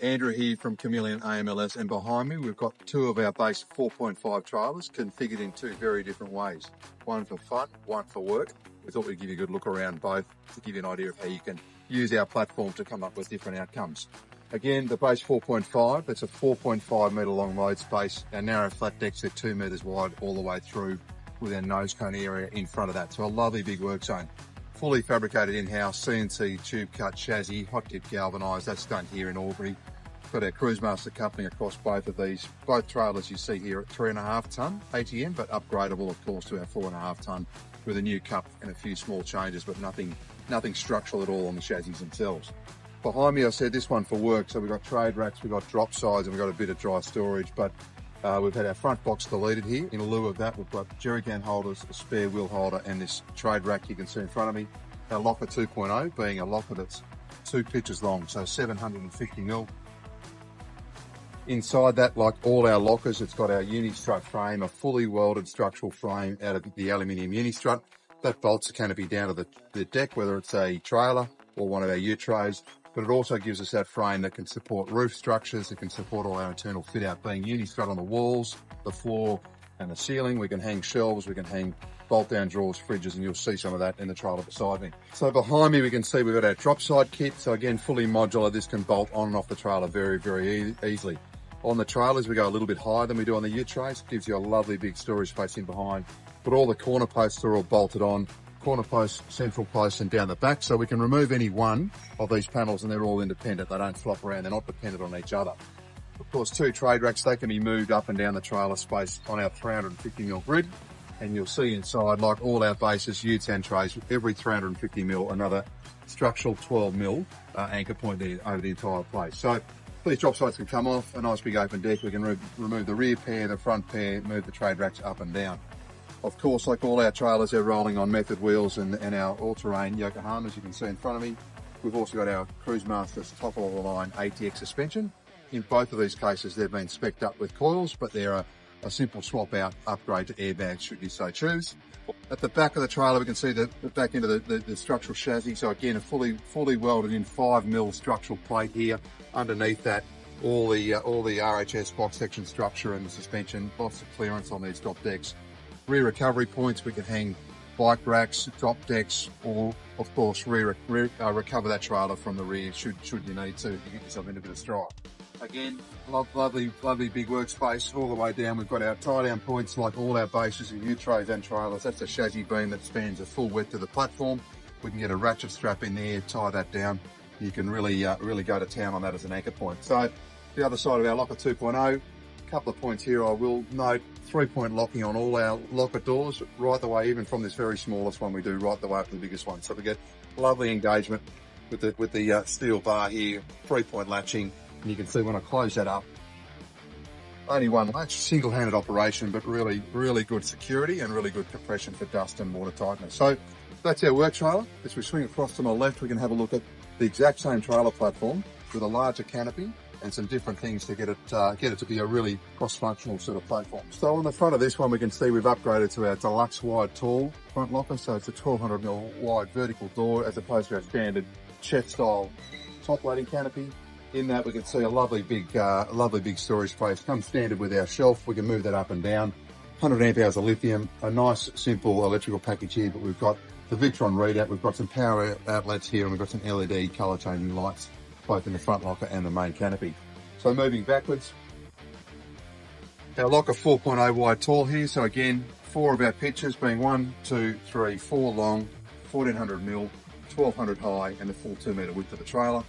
Andrew here from Chameleon AMLS, and behind me we've got two of our base 4.5 trailers configured in two very different ways. One for fun, one for work. We thought we'd give you a good look around both to give you an idea of how you can use our platform to come up with different outcomes. Again, the base 4.5, that's a 4.5 metre long load space. Our narrow flat decks are 2 metres wide all the way through with our nose cone area in front of that. So a lovely big work zone. Fully fabricated in-house, CNC tube cut chassis, hot dip galvanised, that's done here in Albury. Got our Cruisemaster coupling across both of these. Both trailers you see here at 3.5 tonne ATM, but upgradable of course to our 4.5 tonne with a new cup and a few small changes, but nothing structural at all on the chassis themselves. Behind me I said this one for work, so we've got trade racks, we've got drop sides, and we've got a bit of dry storage, but we've had our front box deleted here. In lieu of that, we've got jerry can holders, a spare wheel holder, and this trade rack you can see in front of me. Our locker 2.0 being a locker that's 2 pitches long, so 750mm. Inside that, like all our lockers, it's got our Unistrut frame, a fully welded structural frame out of the aluminium Unistrut. That bolts the canopy down to the deck, whether it's a trailer or one of our U-trays. But it also gives us that frame that can support roof structures, it can support all our internal fit out, being Unistrut on the walls, the floor and the ceiling. We can hang shelves, we can hang bolt down drawers, fridges, and you'll see some of that in the trailer beside me. So behind me we can see we've got our drop side kit. So again, fully modular, this can bolt on and off the trailer very, very easily. On the trailers we go a little bit higher than we do on the U-trays, gives you a lovely big storage space in behind. But all the corner posts are all bolted on. Corner post, central post, and down the back, so we can remove any one of these panels and they're all independent. They don't flop around, they're not dependent on each other. Of course, 2 trade racks, they can be moved up and down the trailer space on our 350mm grid, and you'll see inside, like all our bases, utes and trays, every 350mm, another structural 12mm anchor point there over the entire place. So these drop sides can come off, a nice big open deck. We can remove the rear pair, the front pair, move the trade racks up and down. Of course, like all our trailers, they're rolling on method wheels and our all-terrain Yokohamas you can see in front of me. We've also got our Cruisemaster's top-of-the-line ATX suspension. In both of these cases, they've been spec'd up with coils, but they're a simple swap-out upgrade to airbags should you so choose. At the back of the trailer, we can see the back end of the structural chassis. So again, a fully welded in 5mm structural plate here. Underneath that, all the RHS box section structure and the suspension, lots of clearance on these drop decks. Rear recovery points, we can hang bike racks, drop decks, or of course recover that trailer from the rear should you need to get yourself into a bit of strife. Again, lovely big workspace all the way down. We've got our tie down points like all our bases and U-trays and trailers. That's a chassis beam that spans a full width of the platform. We can get a ratchet strap in there, tie that down. You can really go to town on that as an anchor point. So the other side of our locker 2.0, a couple of points here I will note. 3-point locking on all our locker doors, right the way, even from this very smallest one we do, right the way up to the biggest one. So we get lovely engagement with the steel bar here, 3-point latching, and you can see when I close that up, only one latch, single-handed operation, but really good security and really good compression for dust and water tightness. So that's our work trailer. As we swing across to my left, we can have a look at the exact same trailer platform with a larger canopy and some different things to get it to be a really cross-functional sort of platform. So on the front of this one, we can see we've upgraded to our deluxe wide tall front locker. So it's a 1200mm wide vertical door as opposed to our standard chef style top loading canopy. In that we can see a lovely big storage space. Comes standard with our shelf. We can move that up and down. 100 amp hours of lithium, a nice simple electrical package here, but we've got the Victron readout. We've got some power outlets here and we've got some LED color changing lights, both in the front locker and the main canopy. So moving backwards, our locker 4.0 wide tall here. So again, 4 of our pitches being 1, 2, 3, 4 long, 1400mm, 1200 high, and the full 2 metre width of the trailer.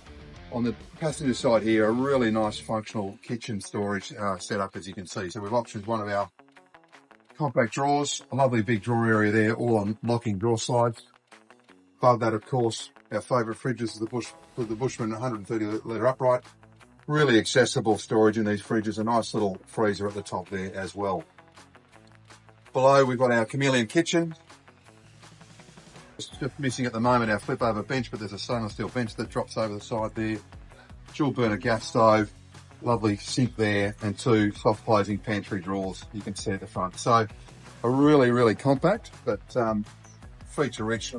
On the passenger side here, a really nice functional kitchen storage setup, as you can see. So we've optioned one of our compact drawers, a lovely big drawer area there, all on locking drawer sides. Above that, of course, our favourite fridges, the Bushman 130 litre upright. Really accessible storage in these fridges, a nice little freezer at the top there as well. Below, we've got our Chameleon kitchen. Just missing at the moment our flip over bench, but there's a stainless steel bench that drops over the side there. Dual burner gas stove, lovely sink there, and 2 soft closing pantry drawers you can see at the front. So a really compact but feature rich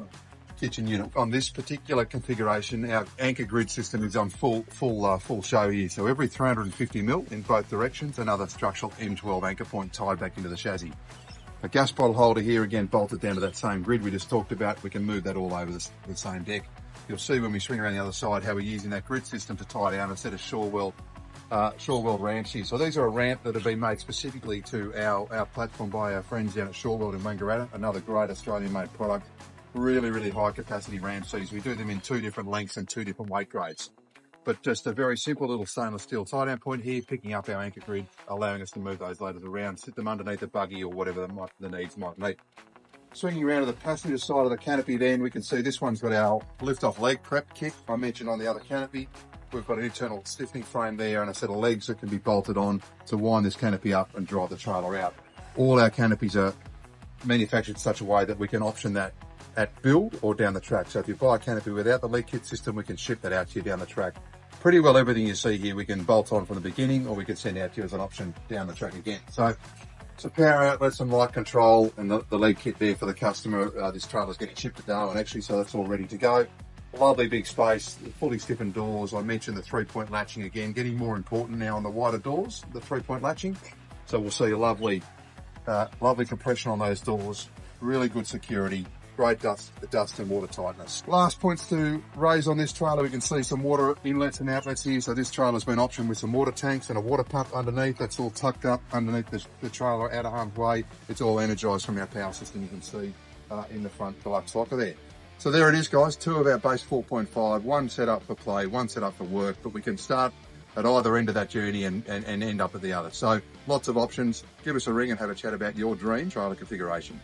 kitchen unit. On this particular configuration, our anchor grid system is on full show here. So every 350 mil in both directions, another structural M12 anchor point tied back into the chassis. A gas bottle holder here, again, bolted down to that same grid we just talked about. We can move that all over the same deck. You'll see when we swing around the other side how we're using that grid system to tie down a set of Shoreweld ramps here. So these are a ramp that have been made specifically to our platform by our friends down at Shoreweld in Wangaratta, another great Australian made product. Really high capacity ramp seats. We do them in 2 different lengths and 2 different weight grades. But just a very simple little stainless steel tie down point here, picking up our anchor grid, allowing us to move those ladders around, sit them underneath the buggy or whatever the needs might be. Swinging around to the passenger side of the canopy then, we can see this one's got our lift-off leg prep kit I mentioned on the other canopy. We've got an internal stiffening frame there and a set of legs that can be bolted on to wind this canopy up and drive the trailer out. All our canopies are manufactured in such a way that we can option that at build or down the track. So if you buy a canopy without the leg kit system, we can ship that out to you down the track. Pretty well everything you see here we can bolt on from the beginning, or we can send out to you as an option down the track again. So power outlets and light control and the leg kit there for the customer. This trailer's getting shipped to Darwin actually, so that's all ready to go. Lovely big space, fully stiffened doors. I mentioned the 3-point latching again, getting more important now on the wider doors, the 3-point latching. So we'll see a lovely compression on those doors, really good security, great dust and water tightness. Last points to raise on this trailer, we can see some water inlets and outlets here. So this trailer's been optioned with some water tanks and a water pump underneath. That's all tucked up underneath the trailer out of harm's way. It's all energised from our power system, you can see in the front deluxe locker there. So there it is, guys, 2 of our base 4.5, one set up for play, one set up for work, but we can start at either end of that journey and end up at the other. So lots of options. Give us a ring and have a chat about your dream trailer configuration.